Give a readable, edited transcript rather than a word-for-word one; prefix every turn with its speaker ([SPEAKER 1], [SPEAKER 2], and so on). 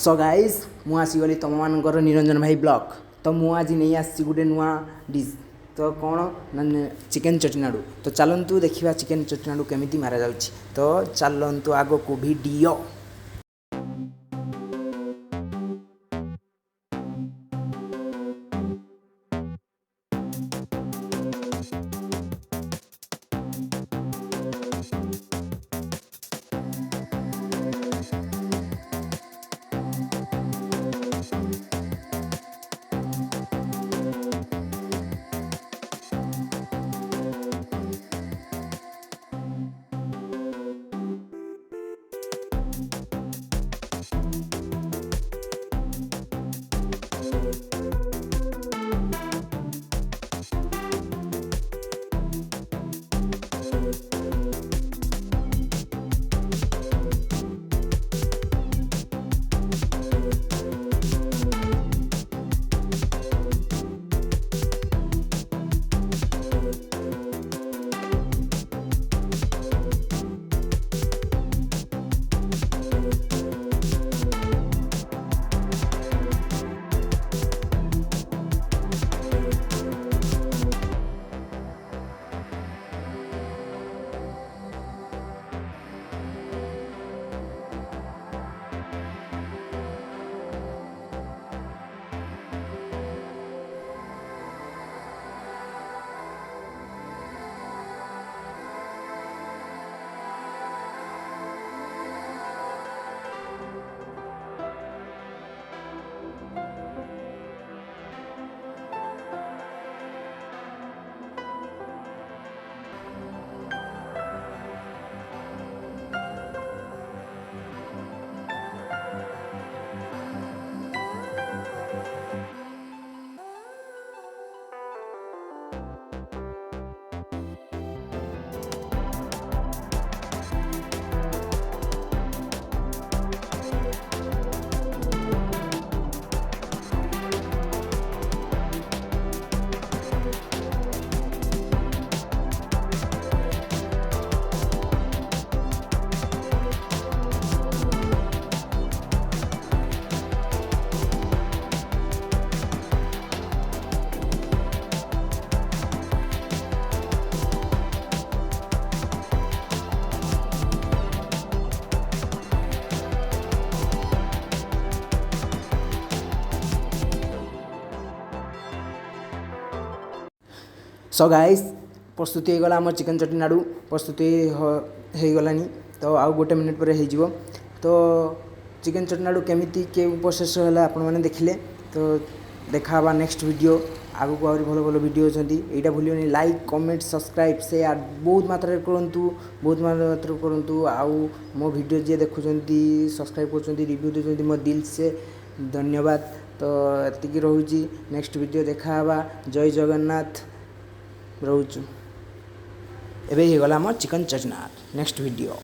[SPEAKER 1] So guys मु आसीगली तुम मानकर निरंजन भाई ब्लॉग तो मु आज नहीं आसी गोटे नुआ डिश तो कौन ना चिकेन चटनाडू तो चलतु देखा चिकेन चटनाडू केमी मारा जा तो चलतु आग को वीडियो। सो गाइस प्रस्तुति होगला आम चिकेन चटनाडू प्रस्तुति हो गलानी तो आउ गोटे मिनिट पर हो तो चिकेन चटनाडू केमिति के प्रोसेस है आपण मैंने देखिले तो देखा नेक्स्ट वीडियो आगु को आहरी भल भल वीडियो अच्छी यहाँ भूलियोनी लाइक कमेंट सब्सक्राइब शेयर बहुत मात्रा करूँ बहुत मात्रा करूँ आउ मो वीडियो जी देखुं सब्सक्राइब कर रिव्यू देते मो दिल से धन्यवाद तो एतिकी रोची नेक्स्ट वीडियो देखा जय जगन्नाथ रोचु एबे ही गला चिकन चटनाड नेक्स्ट वीडियो।